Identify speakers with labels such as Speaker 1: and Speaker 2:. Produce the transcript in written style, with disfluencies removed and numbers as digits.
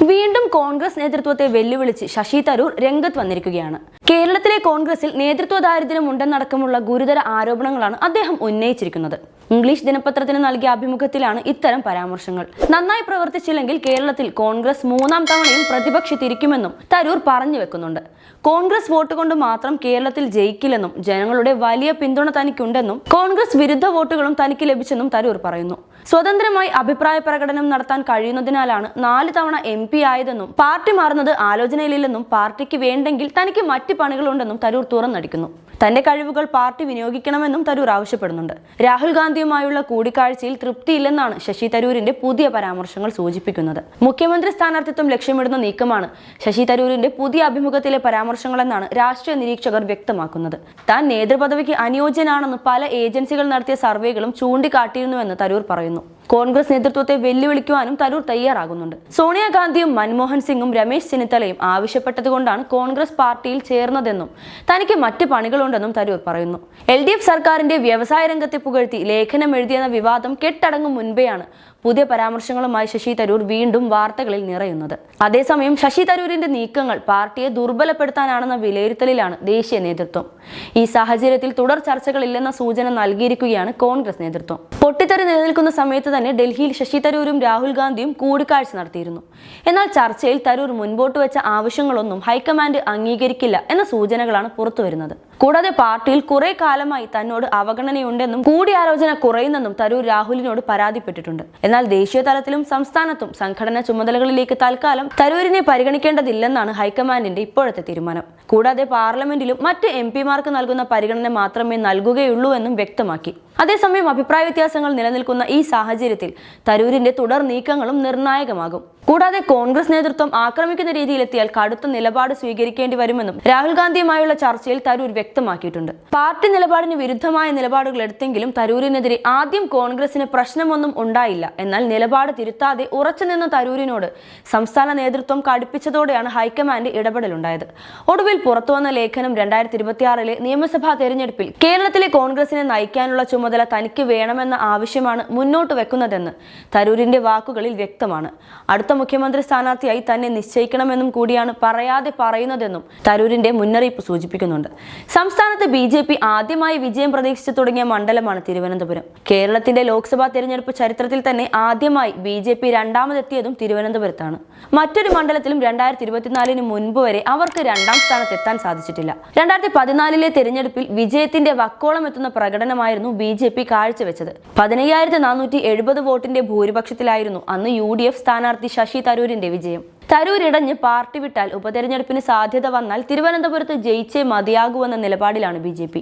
Speaker 1: വീണ്ടും കോൺഗ്രസ് നേതൃത്വത്തെ വെല്ലുവിളിച്ച് ശശി തരൂർ രംഗത്ത് വന്നിരിക്കുകയാണ്. കേരളത്തിലെ കോൺഗ്രസിൽ നേതൃത്വ ദാരിദ്ര്യം ഉണ്ടെന്നടക്കമുള്ള ഗുരുതര ആരോപണങ്ങളാണ് അദ്ദേഹം ഉന്നയിച്ചിരിക്കുന്നത്. ഇംഗ്ലീഷ് ദിനപത്രത്തിന് നൽകിയ അഭിമുഖത്തിലാണ് ഇത്തരം പരാമർശങ്ങൾ. നന്നായി പ്രവർത്തിച്ചില്ലെങ്കിൽ കേരളത്തിൽ കോൺഗ്രസ് മൂന്നാം തവണയും പ്രതിപക്ഷത്തിരിക്കുമെന്നും തരൂർ പറഞ്ഞു വെക്കുന്നുണ്ട്. കോൺഗ്രസ് വോട്ട് കൊണ്ട് മാത്രം കേരളത്തിൽ ജയിക്കില്ലെന്നും ജനങ്ങളുടെ വലിയ പിന്തുണ തനിക്കുണ്ടെന്നും കോൺഗ്രസ് വിരുദ്ധ വോട്ടുകളും തനിക്ക് ലഭിച്ചെന്നും തരൂർ പറയുന്നു. സ്വതന്ത്രമായി അഭിപ്രായ പ്രകടനം നടത്താൻ കഴിയുന്നതിനാലാണ് 4 തവണ MP ആയതെന്നും പാർട്ടി മാറുന്നത് ആലോചനയിലില്ലെന്നും പാർട്ടിക്ക് വേണ്ടെങ്കിൽ തനിക്ക് മറ്റ് പണികളുണ്ടെന്നും തരൂർ തുറന്നടിക്കുന്നു. തന്റെ കഴിവുകൾ പാർട്ടി വിനിയോഗിക്കണമെന്നും തരൂർ ആവശ്യപ്പെടുന്നുണ്ട്. രാഹുൽ ഗാന്ധിയുമായുള്ള കൂടിക്കാഴ്ചയിൽ തൃപ്തിയില്ലെന്നാണ് ശശി തരൂരിന്റെ പുതിയ പരാമർശങ്ങൾ സൂചിപ്പിക്കുന്നത്. മുഖ്യമന്ത്രി സ്ഥാനാർത്ഥിത്വം ലക്ഷ്യമിടുന്ന നീക്കമാണ് ശശി തരൂരിന്റെ പുതിയ അഭിമുഖത്തിലെ പരാമർശങ്ങളെന്നാണ് രാഷ്ട്രീയ നിരീക്ഷകർ വ്യക്തമാക്കുന്നത്. താൻ നേതൃപദവിക്ക് അനുയോജ്യനാണെന്ന് പല ഏജൻസികൾ നടത്തിയ സർവേകളും ചൂണ്ടിക്കാട്ടിയിരുന്നുവെന്ന് തരൂർ പറയുന്നു. കോൺഗ്രസ് നേതൃത്വത്തെ വെല്ലുവിളിക്കുവാനും തരൂർ തയ്യാറാകുന്നുണ്ട്. സോണിയാഗാന്ധിയും മൻമോഹൻ സിംഗും രമേശ് ചെന്നിത്തലയും ആവശ്യപ്പെട്ടതുകൊണ്ടാണ് കോൺഗ്രസ് പാർട്ടിയിൽ ചേർന്നതെന്നും തനിക്ക് മറ്റ് പണികളുണ്ടെന്നും തരൂർ പറയുന്നു. LDF സർക്കാരിന്റെ വ്യവസായ രംഗത്തെ പുകഴ്ത്തി ലേഖനം എഴുതിയെന്ന വിവാദം കെട്ടടങ്ങും മുൻപെയാണ് പുതിയ പരാമർശങ്ങളുമായി ശശി തരൂർ വീണ്ടും വാർത്തകളിൽ നിറയുന്നത്. അതേസമയം ശശി തരൂരിന്റെ നീക്കങ്ങൾ പാർട്ടിയെ ദുർബലപ്പെടുത്താനാണെന്ന വിലയിരുത്തലിലാണ് ദേശീയ നേതൃത്വം. ഈ സാഹചര്യത്തിൽ തുടർ ചർച്ചകളില്ലെന്ന സൂചന നൽകിയിരിക്കുകയാണ് കോൺഗ്രസ് നേതൃത്വം. പൊട്ടിത്തെറി നിലനിൽക്കുന്ന സമയത്ത് തന്നെ ഡൽഹിയിൽ ശശി തരൂരും രാഹുൽ ഗാന്ധിയും കൂടിക്കാഴ്ച നടത്തിയിരുന്നു. എന്നാൽ ചർച്ചയിൽ തരൂർ മുൻപോട്ട് വെച്ച ആവശ്യങ്ങളൊന്നും ഹൈക്കമാൻഡ് അംഗീകരിക്കില്ല എന്ന സൂചനകളാണ് പുറത്തുവരുന്നത്. കൂടാതെ പാർട്ടിയിൽ കുറെ കാലമായി തന്നോട് അവഗണനയുണ്ടെന്നും കൂടിയാലോചന കുറയുന്നെന്നും തരൂർ രാഹുലിനോട് പരാതിപ്പെട്ടിട്ടുണ്ട്. എന്നാൽ ദേശീയ തലത്തിലും സംസ്ഥാനത്തും സംഘടനാ ചുമതലകളിലേക്ക് തൽക്കാലം തരൂരിനെ പരിഗണിക്കേണ്ടതില്ലെന്നാണ് ഹൈക്കമാൻഡിന്റെ ഇപ്പോഴത്തെ തീരുമാനം. കൂടാതെ പാർലമെന്റിലും മറ്റ് MP-മാർക്ക് നൽകുന്ന പരിഗണന മാത്രമേ നൽകുകയുള്ളൂ എന്നും വ്യക്തമാക്കി. അതേസമയം അഭിപ്രായ വ്യത്യാസങ്ങൾ നിലനിൽക്കുന്ന ഈ സാഹചര്യത്തിൽ തരൂരിന്റെ തുടർ നീക്കങ്ങളും നിർണായകമാകും. കൂടാതെ കോൺഗ്രസ് നേതൃത്വം ആക്രമിക്കുന്ന രീതിയിലെത്തിയാൽ കടുത്ത നിലപാട് സ്വീകരിക്കേണ്ടി വരുമെന്നും രാഹുൽ ഗാന്ധിയുമായുള്ള ചർച്ചയിൽ തരൂർ വ്യക്തമാക്കിയിട്ടുണ്ട്. പാർട്ടി നിലപാടിന് വിരുദ്ധമായ നിലപാടുകൾ എടുത്തെങ്കിലും തരൂരിനെതിരെ ആദ്യം കോൺഗ്രസിന് പ്രശ്നമൊന്നും ഉണ്ടായില്ല. എന്നാൽ നിലപാട് തിരുത്താതെ ഉറച്ചുനിന്ന തരൂരിനോട് സംസ്ഥാന നേതൃത്വം കടുപ്പിച്ചതോടെയാണ് ഹൈക്കമാൻഡ് ഇടപെടലുണ്ടായത്. ഒടുവിൽ പുറത്തുവന്ന ലേഖനം 2026 നിയമസഭാ തെരഞ്ഞെടുപ്പിൽ കേരളത്തിലെ കോൺഗ്രസിനെ നയിക്കാനുള്ള ചുമതല തനിക്ക് വേണമെന്ന ആവശ്യമാണ് മുന്നോട്ട് വെക്കുന്നതെന്ന് തരൂരിന്റെ വാക്കുകളിൽ വ്യക്തമാണ്. അടുത്ത മുഖ്യമന്ത്രി സ്ഥാനാർത്ഥിയായി തന്നെ നിശ്ചയിക്കണമെന്നും കൂടിയാണ് പറയാതെ പറയുന്നതെന്നും തരൂരിന്റെ മുന്നറിയിപ്പ് സൂചിപ്പിക്കുന്നുണ്ട്. സംസ്ഥാനത്ത് BJP ആദ്യമായി വിജയം പ്രതീക്ഷിച്ചു തുടങ്ങിയ മണ്ഡലമാണ് തിരുവനന്തപുരം. കേരളത്തിന്റെ ലോക്സഭാ തെരഞ്ഞെടുപ്പ് ചരിത്രത്തിൽ തന്നെ ആദ്യമായി BJP രണ്ടാമതെത്തിയതും തിരുവനന്തപുരത്താണ്. മറ്റൊരു മണ്ഡലത്തിലും 2024 മുൻപ് വരെ അവർക്ക് രണ്ടാം സ്ഥാനത്തെത്താൻ സാധിച്ചിട്ടില്ല. 2014 തെരഞ്ഞെടുപ്പിൽ വിജയത്തിന്റെ വക്കോളം എത്തുന്ന പ്രകടനമായിരുന്നു BJP കാഴ്ചവെച്ചത്. 15,470 വോട്ടിന്റെ ഭൂരിപക്ഷത്തിലായിരുന്നു അന്ന് UDF സ്ഥാനാർത്ഥി ശശി തരൂരിന്റെ വിജയം. തരൂർ ഇടഞ്ഞ് പാർട്ടി വിട്ടാൽ ഉപതെരഞ്ഞെടുപ്പിന് സാധ്യത വന്നാൽ തിരുവനന്തപുരത്ത് ജയിച്ചേ മതിയാകുമെന്ന നിലപാടിലാണ് BJP.